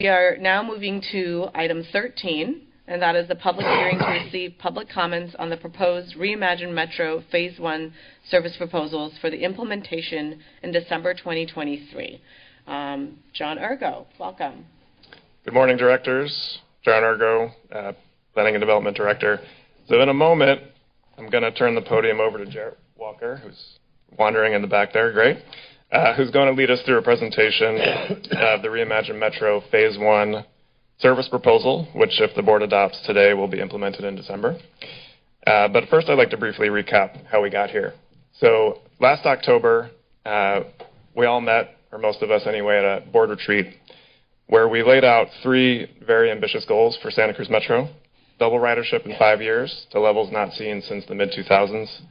We are now moving to item 13, and that is the public hearing to receive public comments on the proposed Reimagine Metro Phase 1 service proposals for the implementation in December 2023. John Urgo, welcome. Good morning, directors. John Urgo, Planning and Development Director. So in a moment, I'm going to turn the podium over to Jarrett Walker, who's wandering in the back there, great, who's going to lead us through a presentation of the Reimagine Metro Phase 1 service proposal, which, if the board adopts today, will be implemented in December. But first, I'd like to briefly recap how we got here. So last October, we all met, or most of us anyway, at a board retreat where we laid out 3 very ambitious goals for Santa Cruz Metro: double ridership in 5 years to levels not seen since the mid-2000s,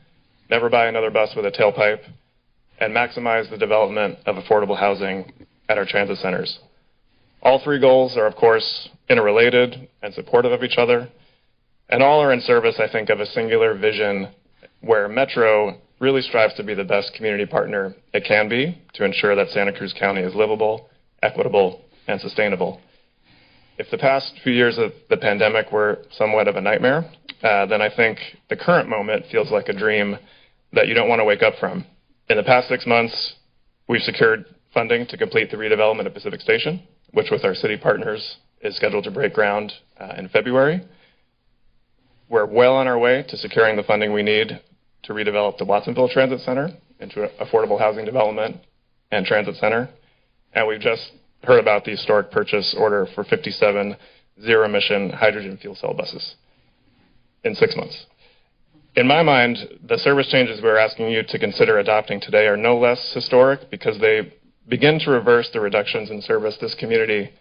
never buy another bus with a tailpipe, and maximize the development of affordable housing at our transit centers. All 3 goals are, of course, interrelated and supportive of each other, and all are in service, I think, of a singular vision where Metro really strives to be the best community partner it can be to ensure that Santa Cruz County is livable, equitable, and sustainable. If the past few years of the pandemic were somewhat of a nightmare, then I think the current moment feels like a dream that you don't want to wake up from. In the past 6 months, we've secured funding to complete the redevelopment of Pacific Station, which with our city partners is scheduled to break ground in February. We're well on our way to securing the funding we need to redevelop the Watsonville Transit Center into affordable housing development and transit center. And we've just heard about the historic purchase order for 57 zero-emission hydrogen fuel cell buses in 6 months. In my mind, the service changes we're asking you to consider adopting today are no less historic because they begin to reverse the reductions in service this community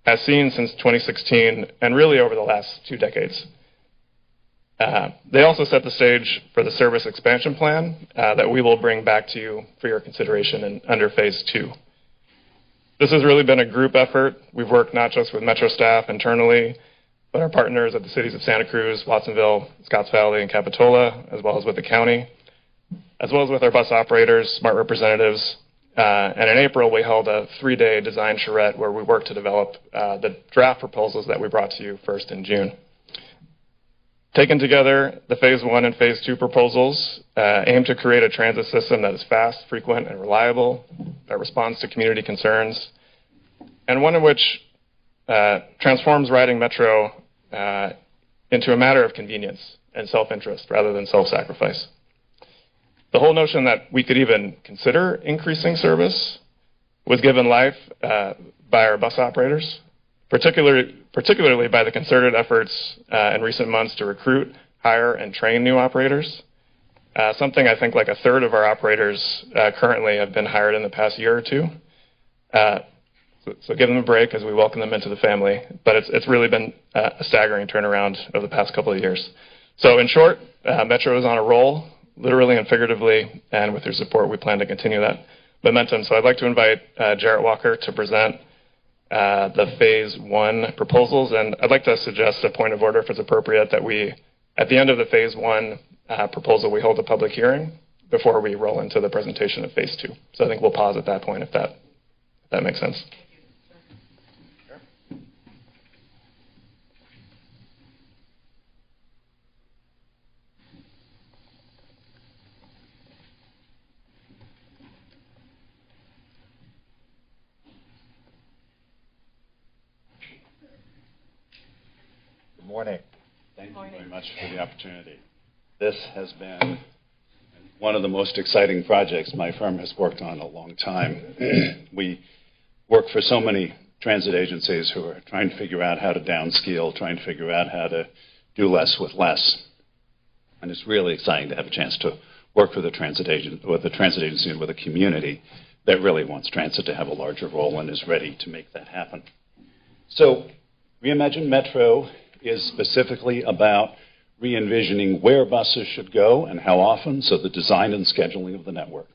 has seen since 2016 and really over the last 2 decades. They also set the stage for the service expansion plan that we will bring back to you for your consideration under Phase 2. This has really been a group effort. We've worked not just with Metro staff internally, but our partners at the cities of Santa Cruz, Watsonville, Scotts Valley, and Capitola, as well as with the county, as well as with our bus operators, smart representatives. And in April, we held a 3-day design charrette where we worked to develop the draft proposals that we brought to you first in June. Taken together, the Phase 1 and Phase 2 proposals aim to create a transit system that is fast, frequent, and reliable, that responds to community concerns, and one in which transforms riding Metro into a matter of convenience and self-interest rather than self-sacrifice. The whole notion that we could even consider increasing service was given life by our bus operators, particularly by the concerted efforts in recent months to recruit, hire, and train new operators. Something I think like a third of our operators currently have been hired in the past year or 2. So give them a break as we welcome them into the family. But it's really been a staggering turnaround over the past couple of years. So in short, Metro is on a roll, literally and figuratively, and with your support, we plan to continue that momentum. So I'd like to invite Jarrett Walker to present the Phase 1 proposals. And I'd like to suggest a point of order, if it's appropriate, that we, at the end of the Phase 1 proposal, we hold a public hearing before we roll into the presentation of Phase 2. So I think we'll pause at that point if that makes sense. Good morning. Thank you very much for the opportunity. This has been one of the most exciting projects my firm has worked on in a long time. We work for so many transit agencies who are trying to figure out how to downscale, trying to figure out how to do less with less. And it's really exciting to have a chance to work with a transit agency and with a community that really wants transit to have a larger role and is ready to make that happen. So Reimagine Metro is specifically about re-envisioning where buses should go and how often, so the design and scheduling of the network.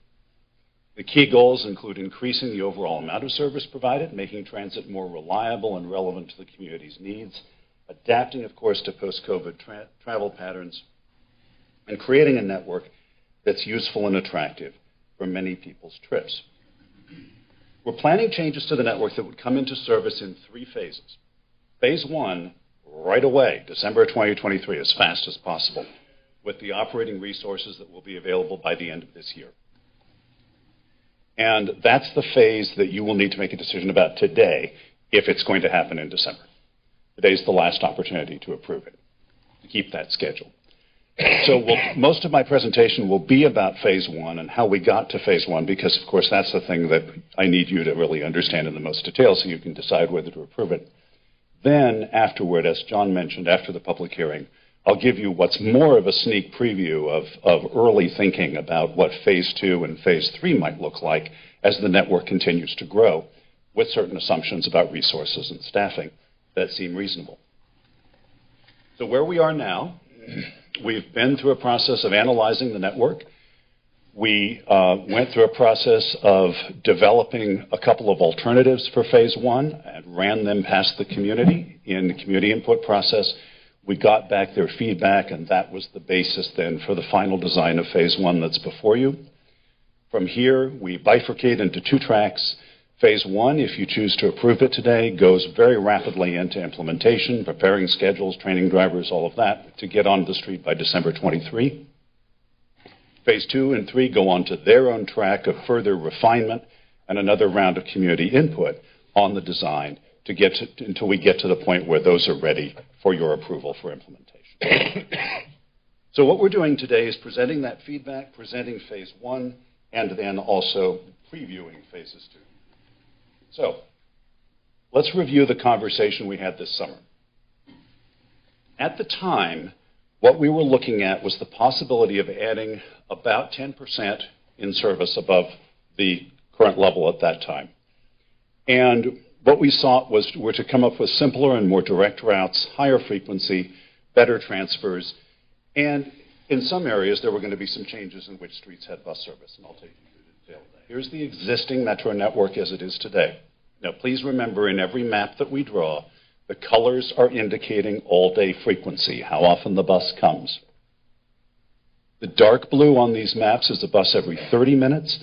The key goals include increasing the overall amount of service provided, making transit more reliable and relevant to the community's needs, adapting, of course, to post-COVID travel patterns, and creating a network that's useful and attractive for many people's trips. We're planning changes to the network that would come into service in 3 phases. Phase 1, right away, December 2023, as fast as possible, with the operating resources that will be available by the end of this year. And that's the phase that you will need to make a decision about today if it's going to happen in December. Today's the last opportunity to approve it, to keep that schedule. So most of my presentation will be about phase 1 and how we got to phase 1, because, of course, that's the thing that I need you to really understand in the most detail so you can decide whether to approve it. Then, afterward, as John mentioned, after the public hearing, I'll give you what's more of a sneak preview of early thinking about what phase 2 and phase 3 might look like as the network continues to grow, with certain assumptions about resources and staffing that seem reasonable. So where we are now, we've been through a process of analyzing the network. We went through a process of developing a couple of alternatives for phase 1 and ran them past the community in the community input process. We got back their feedback, and that was the basis then for the final design of phase 1 that's before you. From here, we bifurcate into 2 tracks. Phase 1, if you choose to approve it today, goes very rapidly into implementation, preparing schedules, training drivers, all of that, to get on the street by December 23. Phase 2 and 3 go on to their own track of further refinement and another round of community input on the design until we get to the point where those are ready for your approval for implementation. So what we're doing today is presenting that feedback, presenting phase 1, and then also previewing phases 2. So let's review the conversation we had this summer. At the time, what we were looking at was the possibility of adding about 10% in service above the current level at that time. And what we sought were to come up with simpler and more direct routes, higher frequency, better transfers, and in some areas there were going to be some changes in which streets had bus service, and I'll take you through the detail of that. Here's the existing metro network as it is today. Now, please remember, in every map that we draw, the colors are indicating all-day frequency, how often the bus comes. The dark blue on these maps is a bus every 30 minutes.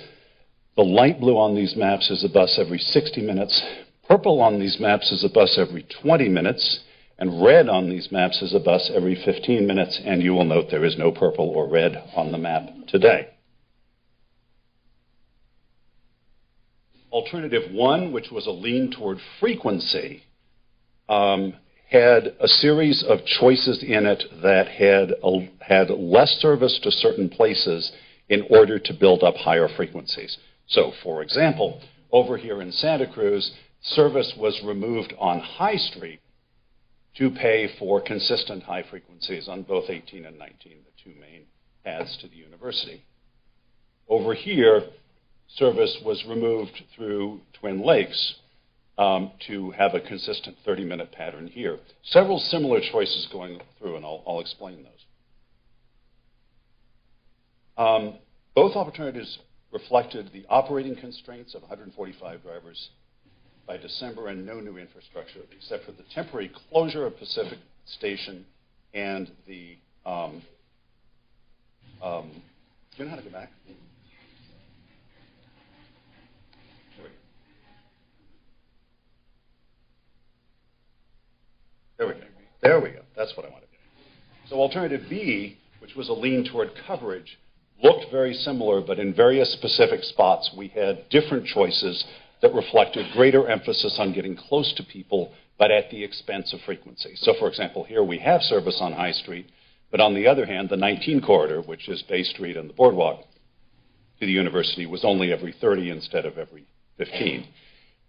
The light blue on these maps is a bus every 60 minutes. Purple on these maps is a bus every 20 minutes. And red on these maps is a bus every 15 minutes. And you will note there is no purple or red on the map today. Alternative 1, which was a lean toward frequency, had a series of choices in it that had less service to certain places in order to build up higher frequencies. So, for example, over here in Santa Cruz, service was removed on High Street to pay for consistent high frequencies on both 18 and 19, the 2 main paths to the university. Over here, service was removed through Twin Lakes to have a consistent 30-minute pattern here. Several similar choices going through, and I'll explain those. Both alternatives reflected the operating constraints of 145 drivers by December and no new infrastructure except for the temporary closure of Pacific Station and the, do you know how to go back? There we go. That's what I wanted. So alternative B, which was a lean toward coverage, looked very similar, but in various specific spots, we had different choices that reflected greater emphasis on getting close to people, but at the expense of frequency. So, for example, here we have service on High Street, but on the other hand, the 19 corridor, which is Bay Street and the boardwalk to the university, was only every 30 instead of every 15.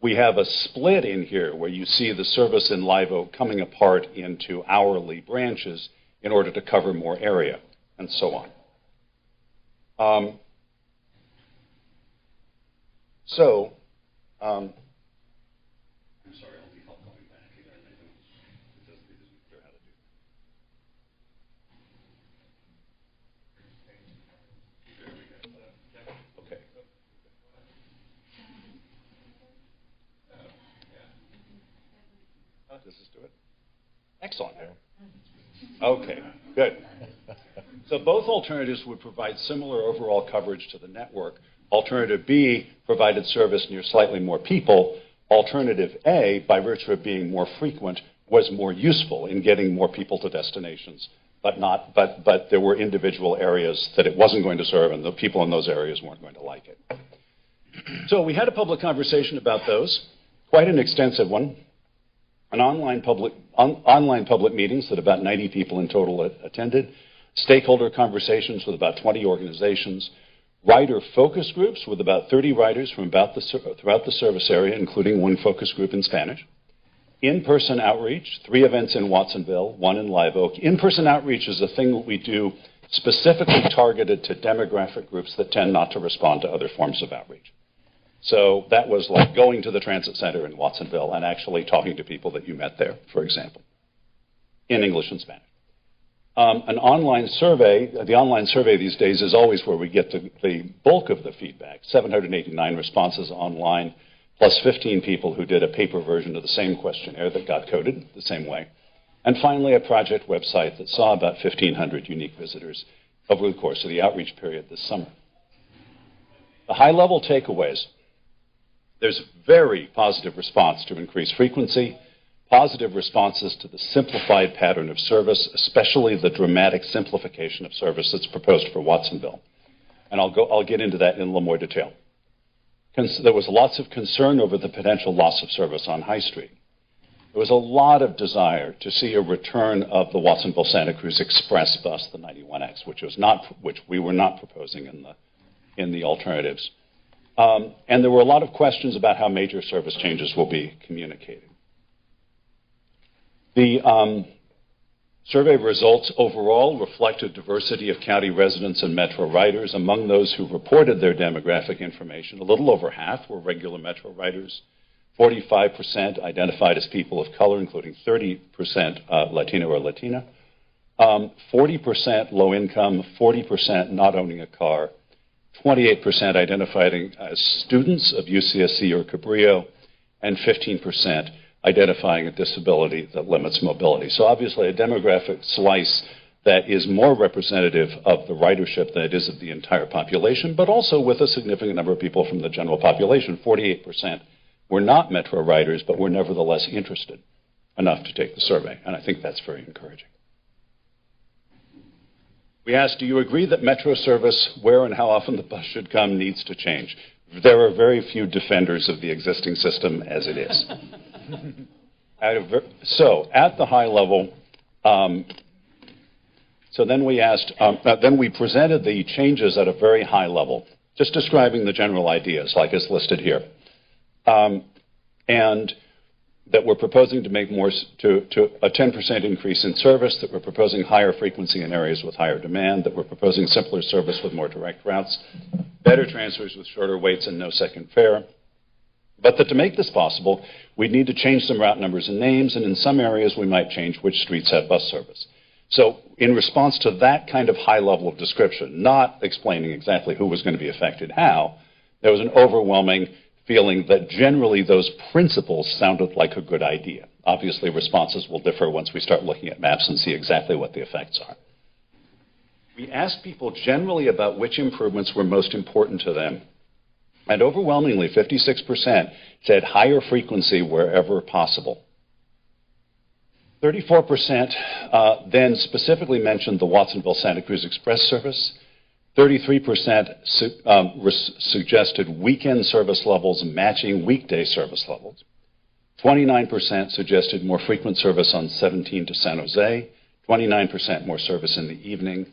We have a split in here where you see the service in Live Oak coming apart into hourly branches in order to cover more area, and so on. I'm sorry, I'll need help going back here. It doesn't clear how to do that. Okay. Does this do it? Excellent. Okay, good. So both alternatives would provide similar overall coverage to the network, Alternative B provided service near slightly more people. Alternative A, by virtue of being more frequent, was more useful in getting more people to destinations, but there were individual areas that it wasn't going to serve, and the people in those areas weren't going to like it. So we had a public conversation about those, quite an extensive one, an online public meetings that about 90 people in total attended, stakeholder conversations with about 20 organizations, rider focus groups with about 30 riders from throughout the service area, including one focus group in Spanish. In-person outreach, 3 events in Watsonville, 1 in Live Oak. In-person outreach is a thing that we do specifically targeted to demographic groups that tend not to respond to other forms of outreach. So that was like going to the transit center in Watsonville and actually talking to people that you met there, for example, in English and Spanish. An online survey, the online survey these days is always where we get the bulk of the feedback, 789 responses online, plus 15 people who did a paper version of the same questionnaire that got coded the same way. And finally, a project website that saw about 1,500 unique visitors over the course of the outreach period this summer. The high-level takeaways. There's very positive response to increased frequency, positive responses to the simplified pattern of service, especially the dramatic simplification of service that's proposed for Watsonville. And I'll get into that in a little more detail. There was lots of concern over the potential loss of service on High Street. There was a lot of desire to see a return of the Watsonville-Santa Cruz Express bus, the 91X, which we were not proposing in the alternatives. And there were a lot of questions about how major service changes will be communicated. The survey results overall reflected diversity of county residents and Metro riders. Among those who reported their demographic information, a little over half were regular Metro riders. 45% identified as people of color, including 30% Latino or Latina. 40% low income, 40% not owning a car. 28% identifying as students of UCSC or Cabrillo, and 15% identifying a disability that limits mobility. So obviously a demographic slice that is more representative of the ridership than it is of the entire population, but also with a significant number of people from the general population. 48% were not Metro riders, but were nevertheless interested enough to take the survey, and I think that's very encouraging. We asked, do you agree that Metro service, where and how often the bus should come, needs to change? There are very few defenders of the existing system as it is. So at the high level, so then we asked, then we presented the changes at a very high level, just describing the general ideas like is listed here. And that we're proposing to make more to a 10% increase in service, that we're proposing higher frequency in areas with higher demand, that we're proposing simpler service with more direct routes, better transfers with shorter waits and no second fare. But that to make this possible, we'd need to change some route numbers and names, and in some areas we might change which streets have bus service. So in response to that kind of high level of description, not explaining exactly who was going to be affected how, there was an overwhelming feeling that generally those principles sounded like a good idea. Obviously, responses will differ once we start looking at maps and see exactly what the effects are. We asked people generally about which improvements were most important to them. And overwhelmingly, 56% said higher frequency wherever possible. 34% then specifically mentioned the Watsonville-Santa Cruz Express service. 33% suggested weekend service levels matching weekday service levels. 29% suggested more frequent service on 17 to San Jose. 29% more service in the evening.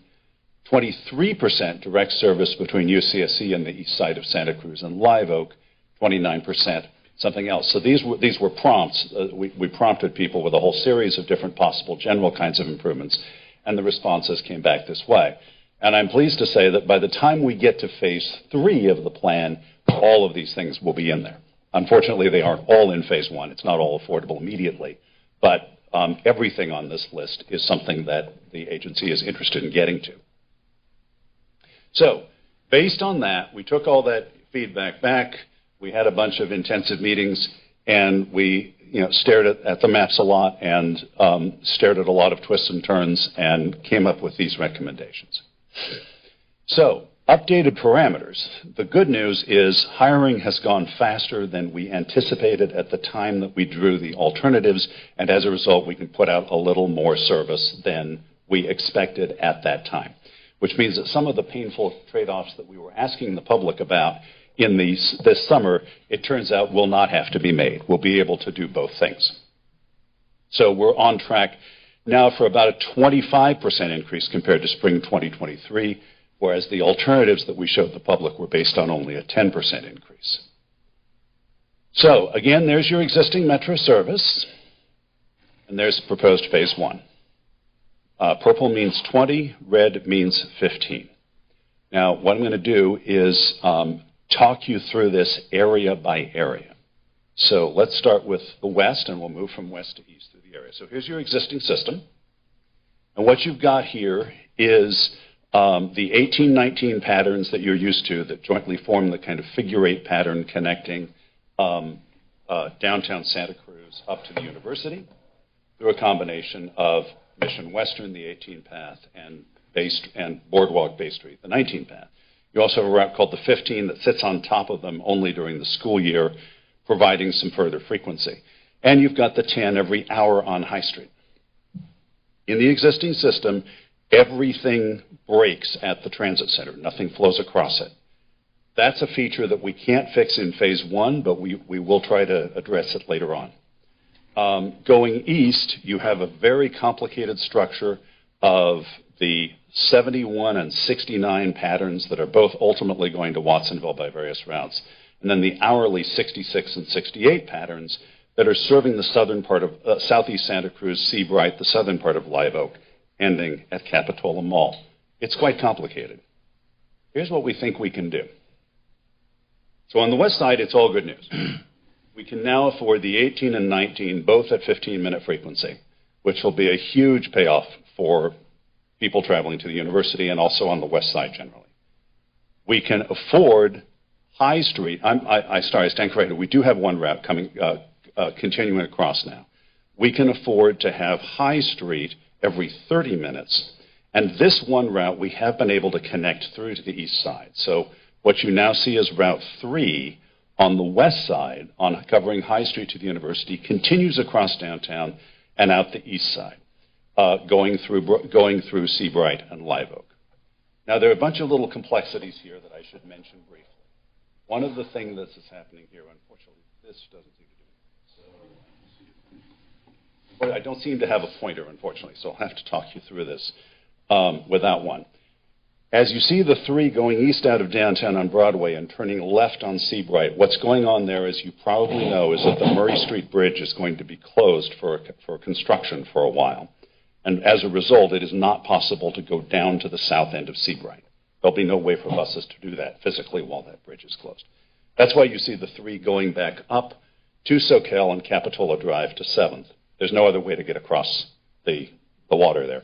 23% direct service between UCSC and the east side of Santa Cruz and Live Oak. 29% something else. So these were prompts. We prompted people with a whole series of different possible general kinds of improvements, and the responses came back this way. And I'm pleased to say that by the time we get to phase 3 of the plan, all of these things will be in there. Unfortunately, they aren't all in phase 1. It's not all affordable immediately. But everything on this list is something that the agency is interested in getting to. So based on that, we took all that feedback back. We had a bunch of intensive meetings, and we stared at the maps a lot and stared at a lot of twists and turns and came up with these recommendations. So Updated parameters. The good news is hiring has gone faster than we anticipated at the time that we drew the alternatives, and as a result, we can put out a little more service than we expected at that time, which means that some of the painful trade-offs that we were asking the public about in this summer, it turns out will not have to be made. We'll be able to do both things. So we're on track now for about a 25% increase compared to spring 2023, whereas the alternatives that we showed the public were based on only a 10% increase. So again, there's your existing Metro service, and there's proposed phase one. Purple means 20, red means 15. Now, what I'm going to do is talk you through this area by area. So let's start with the west, and we'll move from west to east through the area. So here's your existing system. And what you've got here is the 1819 patterns that you're used to that jointly form the kind of figure-8 pattern connecting downtown Santa Cruz up to the university through a combination of Mission Western, the 18 path, and Boardwalk Bay Street, the 19 path. You also have a route called the 15 that sits on top of them only during the school year, providing some further frequency. And you've got the 10 every hour on High Street. In the existing system, everything breaks at the transit center. Nothing flows across it. That's a feature that we can't fix in phase one, but we will try to address it later on. Going east, you have a very complicated structure of the 71 and 69 patterns that are both ultimately going to Watsonville by various routes, and then the hourly 66 and 68 patterns that are serving the southern part of southeast Santa Cruz, Seabright, the southern part of Live Oak, ending at Capitola Mall. It's quite complicated. Here's what we think we can do. So on the west side, it's all good news. We can now afford the 18 and 19 both at 15-minute frequency, which will be a huge payoff for people traveling to the university and also on the west side generally. We can afford High Street. I stand corrected. We do have one route coming, continuing across now. We can afford to have High Street every 30 minutes. And this one route we have been able to connect through to the east side. So what you now see is Route 3 on the west side, on covering High Street to the university, continues across downtown and out the east side, going through Seabright and Live Oak. Now, there are a bunch of little complexities here that I should mention briefly. One of the things that is happening here, unfortunately, this doesn't seem to do it. So I don't seem to have a pointer, unfortunately, so I'll have to talk you through this without one. As you see the 3 going east out of downtown on Broadway and turning left on Seabright, what's going on there, as you probably know, is that the Murray Street Bridge is going to be closed for construction for a while. And as a result, it is not possible to go down to the south end of Seabright. There'll be no way for buses to do that physically while that bridge is closed. That's why you see the 3 going back up to Soquel and Capitola Drive to 7th. There's no other way to get across the water there.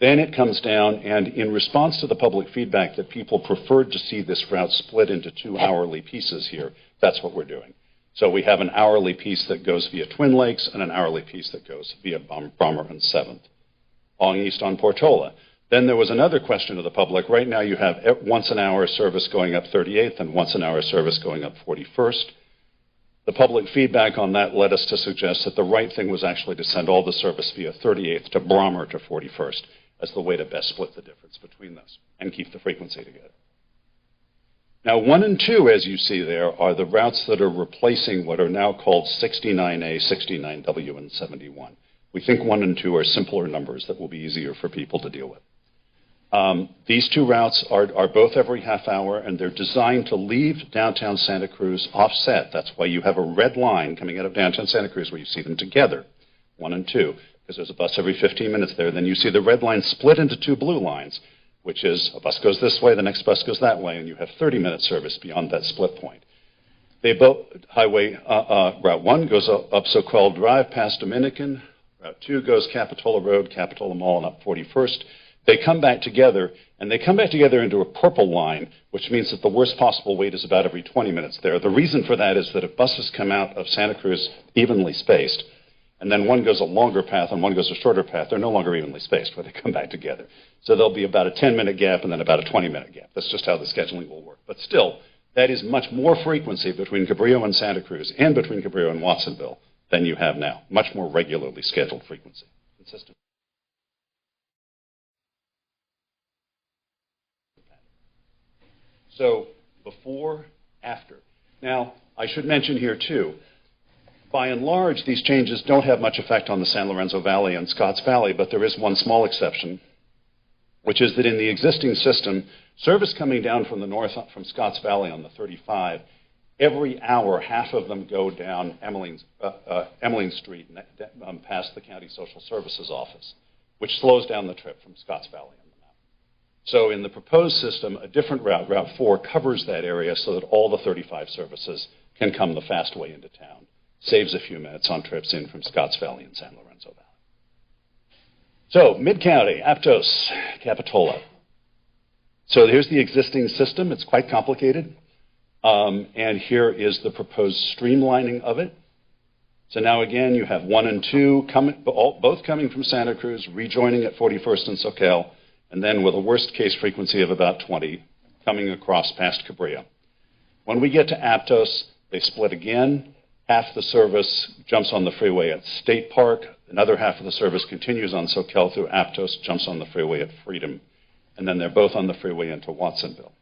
Then it comes down, and in response to the public feedback that people preferred to see this route split into 2 hourly pieces here, that's what we're doing. So we have an hourly piece that goes via Twin Lakes and an hourly piece that goes via Bomber and 7th, along east on Portola. Then there was another question to the public. Right now you have once an hour service going up 38th and once an hour service going up 41st. The public feedback on that led us to suggest that the right thing was actually to send all the service via 38th to Brommer to 41st as the way to best split the difference between those and keep the frequency together. Now, 1 and 2, as you see there, are the routes that are replacing what are now called 69A, 69W, and 71. We think 1 and 2 are simpler numbers that will be easier for people to deal with. These 2 routes are both every half hour, and they're designed to leave downtown Santa Cruz offset. That's why you have a red line coming out of downtown Santa Cruz where you see them together, 1 and 2, because there's a bus every 15 minutes there. Then you see the red line split into 2 blue lines, which is a bus goes this way, the next bus goes that way, and you have 30-minute service beyond that split point. They both, Route 1 goes up Soquel Drive past Dominican. Route 2 goes Capitola Road, Capitola Mall, and up 41st. They come back together, and they come back together into a purple line, which means that the worst possible wait is about every 20 minutes there. The reason for that is that if buses come out of Santa Cruz evenly spaced, and then one goes a longer path and one goes a shorter path, they're no longer evenly spaced where they come back together. So there'll be about a 10-minute gap and then about a 20-minute gap. That's just how the scheduling will work. But still, that is much more frequency between Cabrillo and Santa Cruz and between Cabrillo and Watsonville than you have now. Much more regularly scheduled frequency. Consistent. So before, after. Now, I should mention here, too, by and large, these changes don't have much effect on the San Lorenzo Valley and Scotts Valley, but there is one small exception, which is that in the existing system, service coming down from the north from Scotts Valley on the 35, every hour, half of them go down Emmeline Street past the County Social Services Office, which slows down the trip from Scotts Valley. So in the proposed system, a different route, Route 4, covers that area so that all the 35 services can come the fast way into town. Saves a few minutes on trips in from Scotts Valley and San Lorenzo Valley. So Mid-County, Aptos, Capitola. So here's the existing system. It's quite complicated. And here is the proposed streamlining of it. So now again, you have 1 and 2, both coming from Santa Cruz, rejoining at 41st and Soquel, and then with a worst case frequency of about 20, coming across past Cabrillo. When we get to Aptos, they split again. Half the service jumps on the freeway at State Park. Another half of the service continues on Soquel through Aptos, jumps on the freeway at Freedom. And then they're both on the freeway into Watsonville.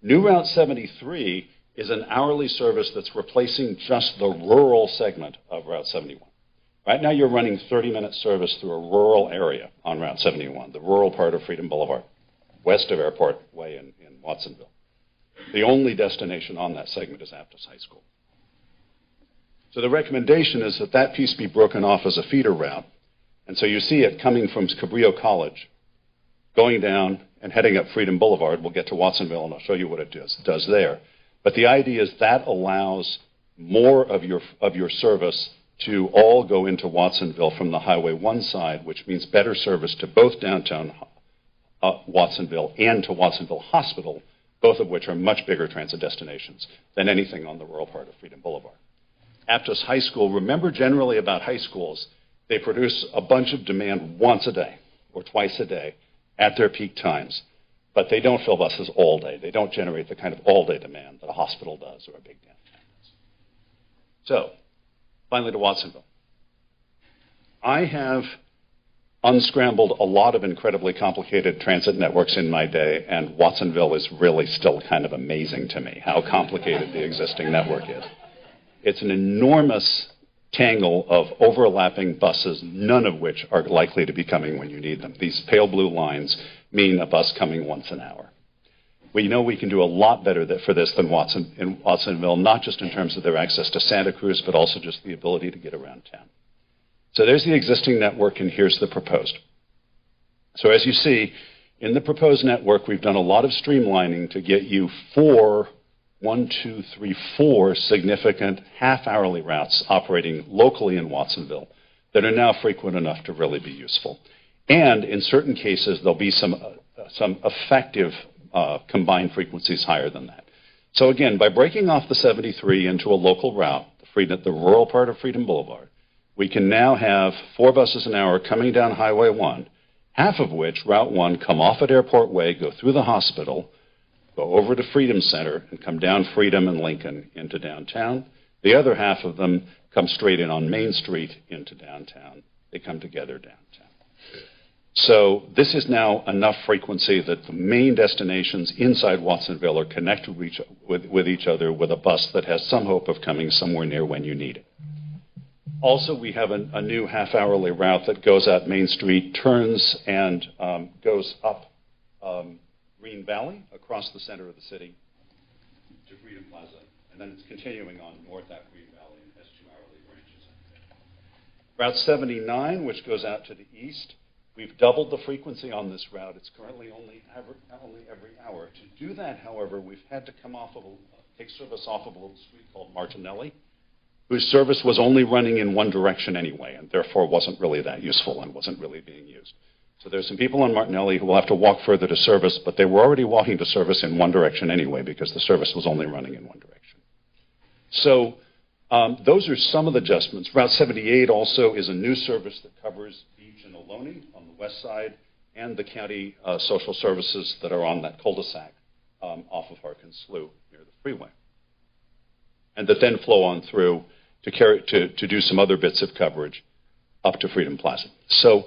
New Route 73 is an hourly service that's replacing just the rural segment of Route 71. Right now you're running 30-minute service through a rural area on Route 71, the rural part of Freedom Boulevard, west of Airport Way in Watsonville. The only destination on that segment is Aptos High School. So the recommendation is that that piece be broken off as a feeder route. And so you see it coming from Cabrillo College, going down and heading up Freedom Boulevard. We'll get to Watsonville, and I'll show you what it does there. But the idea is that allows more of your service to all go into Watsonville from the Highway 1 side, which means better service to both downtown Watsonville and to Watsonville Hospital, both of which are much bigger transit destinations than anything on the rural part of Freedom Boulevard. Aptos High School, remember generally about high schools, they produce a bunch of demand once a day or twice a day at their peak times, but they don't fill buses all day. They don't generate the kind of all-day demand that a hospital does or a big downtown does. So, finally to Watsonville. I have unscrambled a lot of incredibly complicated transit networks in my day, and Watsonville is really still kind of amazing to me, how complicated the existing network is. It's an enormous tangle of overlapping buses, none of which are likely to be coming when you need them. These pale blue lines mean a bus coming once an hour. We know we can do a lot better for this than in Watsonville, not just in terms of their access to Santa Cruz, but also just the ability to get around town. So there's the existing network, and here's the proposed. So as you see, in the proposed network, we've done a lot of streamlining to get you four significant half-hourly routes operating locally in Watsonville that are now frequent enough to really be useful. And in certain cases, there'll be some effective combined frequencies higher than that. So again, by breaking off the 73 into a local route, the rural part of Freedom Boulevard, we can now have 4 buses an hour coming down Highway 1, half of which, Route 1, come off at Airport Way, go through the hospital, go over to Freedom Center, and come down Freedom and Lincoln into downtown. The other half of them come straight in on Main Street into downtown. They come together downtown. So this is now enough frequency that the main destinations inside Watsonville are connected with each other with a bus that has some hope of coming somewhere near when you need it. Also, we have a new half-hourly route that goes out Main Street, turns, and goes up Green Valley across the center of the city to Freedom Plaza, and then it's continuing on north at Green Valley and has 2 hourly branches. Route 79, which goes out to the east, we've doubled the frequency on this route. It's currently only every hour. To do that, however, we've had to take service off of a little street called Martinelli, whose service was only running in one direction anyway, and therefore wasn't really that useful and wasn't really being used. So there's some people on Martinelli who will have to walk further to service, but they were already walking to service in one direction anyway because the service was only running in one direction. So Those are some of the adjustments. Route 78 also is a new service that covers Beach and Ohlone on the west side and the county social services that are on that cul-de-sac off of Harkins Slough near the freeway. And that then flow on through to do some other bits of coverage up to Freedom Plaza. So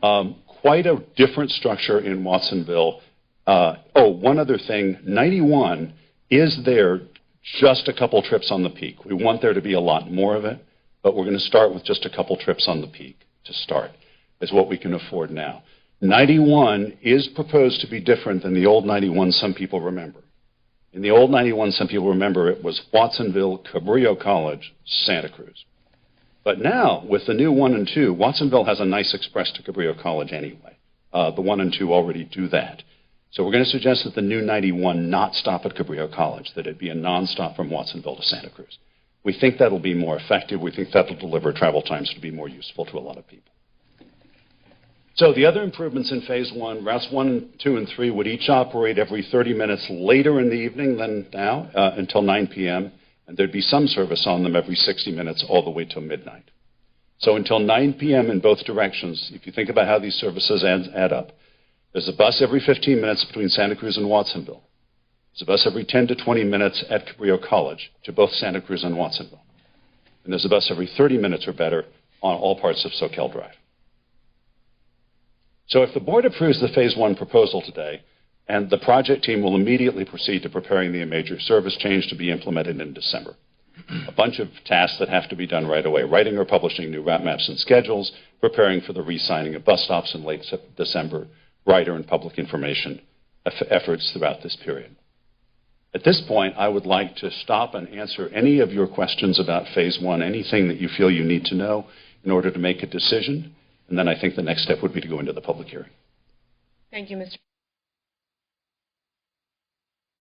quite a different structure in Watsonville. One other thing, 91 is there just a couple trips on the peak. We want there to be a lot more of it, but we're going to start with just a couple trips on the peak to start, is what we can afford now. 91 is proposed to be different than the old 91 some people remember. In the old 91, some people remember it was Watsonville, Cabrillo College, Santa Cruz. But now, with the new 1 and 2, Watsonville has a nice express to Cabrillo College anyway. The 1 and 2 already do that. So we're going to suggest that the new 91 not stop at Cabrillo College, that it be a nonstop from Watsonville to Santa Cruz. We think that'll be more effective. We think that'll deliver travel times to be more useful to a lot of people. So the other improvements in Phase 1, routes 1, 2, and 3 would each operate every 30 minutes later in the evening than now, until 9 p.m., and there'd be some service on them every 60 minutes all the way till midnight. So until 9 p.m. in both directions, if you think about how these services add up, there's a bus every 15 minutes between Santa Cruz and Watsonville. There's a bus every 10 to 20 minutes at Cabrillo College to both Santa Cruz and Watsonville. And there's a bus every 30 minutes or better on all parts of Soquel Drive. So if the board approves the Phase 1 proposal today, and the project team will immediately proceed to preparing the major service change to be implemented in December. A bunch of tasks that have to be done right away, writing or publishing new route maps and schedules, preparing for the re-signing of bus stops in late December, writer and public information efforts throughout this period. At this point, I would like to stop and answer any of your questions about Phase 1, anything that you feel you need to know in order to make a decision. And then I think the next step would be to go into the public hearing. Thank you, Mr.